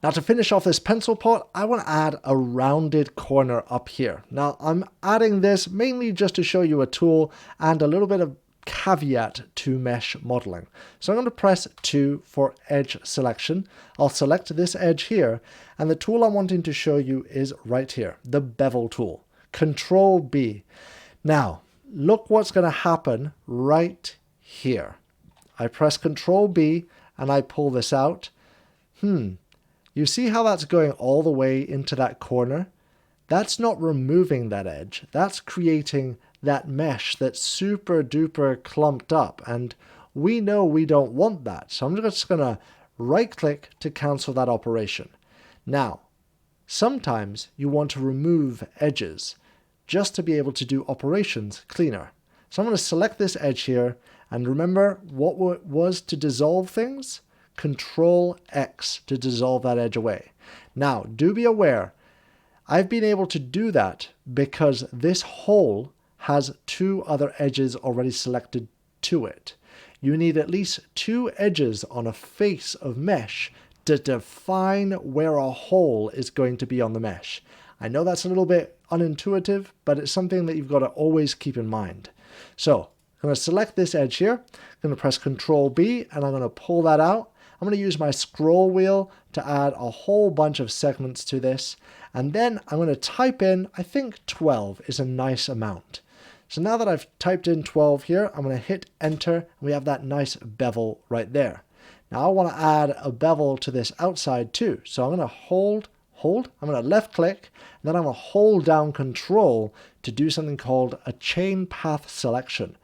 Now to finish off this pencil pot, I want to add a rounded corner up here. Now I'm adding this mainly just to show you a tool and a little bit of caveat to mesh modeling. So I'm going to press 2 for edge selection. I'll select this edge here, and the tool I'm wanting to show you is right here, the bevel tool. Control B. Now, look what's going to happen right here. I press Control B and I pull this out. You see how that's going all the way into that corner? That's not removing that edge. That's creating that mesh that's super duper clumped up, and we know we don't want that. So I'm just going to right click to cancel that operation. Now, sometimes you want to remove edges just to be able to do operations cleaner. So I'm going to select this edge here, and remember what was to dissolve things? Control X to dissolve that edge away. Now, do be aware, I've been able to do that because this hole has 2 other edges already selected to it. You need at least 2 edges on a face of mesh to define where a hole is going to be on the mesh. I know that's a little bit unintuitive, but it's something that you've got to always keep in mind. So I'm going to select this edge here, I'm going to press Control B, and I'm going to pull that out. I'm going to use my scroll wheel to add a whole bunch of segments to this, and then I'm going to type in, I think 12 is a nice amount. So now that I've typed in 12 here, I'm going to hit enter, and we have that nice bevel right there. Now I want to add a bevel to this outside too. So I'm going to hold, I'm going to left click, and then I'm going to hold down Control to do something called a chain path selection.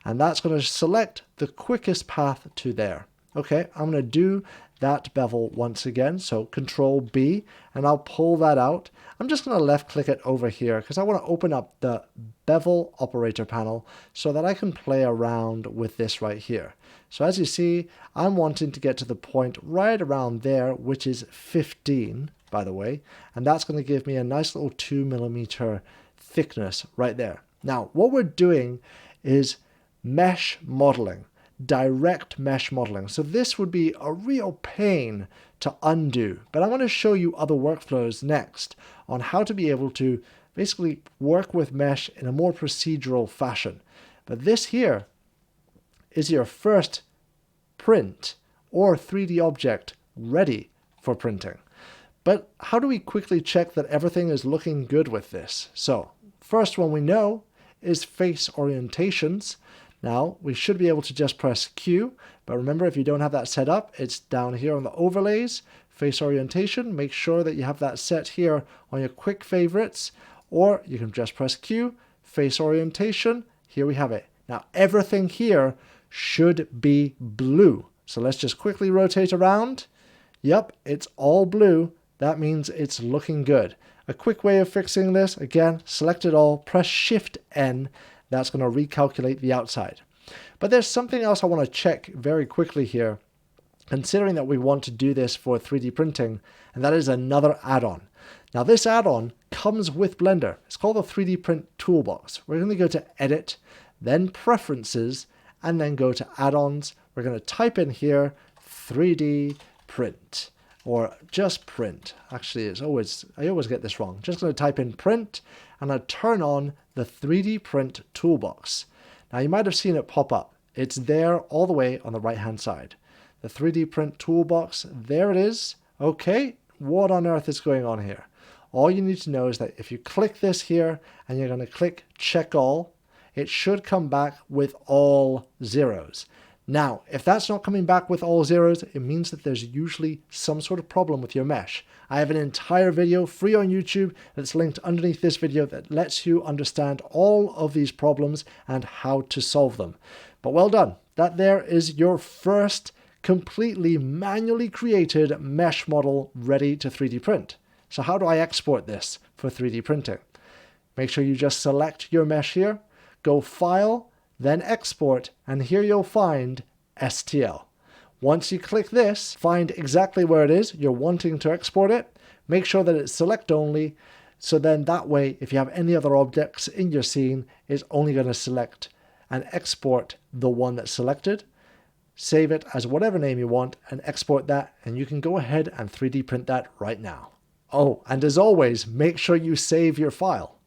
And that's going to select the quickest path to there. Okay, I'm going to do that bevel once again. So Control B, and I'll pull that out. I'm just going to left click it over here because I want to open up the bevel operator panel so that I can play around with this right here. So as you see, I'm wanting to get to the point right around there, which is 15, by the way, and that's going to give me a nice little 2mm thickness right there. Now, what we're doing is mesh modeling. Direct mesh modeling. So this would be a real pain to undo, but I'm going to show you other workflows next on how to be able to basically work with mesh in a more procedural fashion. But this here is your first print or 3D object ready for printing. But how do we quickly check that everything is looking good with this? So first one we know is face orientations. Now, we should be able to just press Q, but remember, if you don't have that set up, it's down here on the overlays, face orientation. Make sure that you have that set here on your quick favorites, or you can just press Q, face orientation. Here we have it. Now, everything here should be blue. So let's just quickly rotate around. Yep, it's all blue. That means it's looking good. A quick way of fixing this, again, select it all, press Shift N. That's going to recalculate the outside. But there's something else I want to check very quickly here, considering that we want to do this for 3D printing, and that is another add-on. Now this add-on comes with Blender. It's called the 3D Print Toolbox. We're going to go to Edit, then Preferences, and then go to Add-ons. We're going to type in here 3D Print, or just Print. Actually, I always get this wrong. Just going to type in Print, and I turn on the 3D Print Toolbox. Now you might have seen it pop up. It's there all the way on the right hand side. The 3D Print Toolbox, there it is. Okay, what on earth is going on here? All you need to know is that if you click this here and you're going to click Check All, it should come back with all zeros. Now, if that's not coming back with all zeros, it means that there's usually some sort of problem with your mesh. I have an entire video free on YouTube that's linked underneath this video that lets you understand all of these problems and how to solve them. But well done. That there is your first completely manually created mesh model ready to 3D print. So how do I export this for 3D printing? Make sure you just select your mesh here, go File, then Export, and here you'll find STL. Once you click this, find exactly where it is you're wanting to export it. Make sure that it's select only, so then that way, if you have any other objects in your scene, it's only going to select and export the one that's selected. save it as whatever name you want, and export that, and you can go ahead and 3D print that right now. Oh, and as always, make sure you save your file.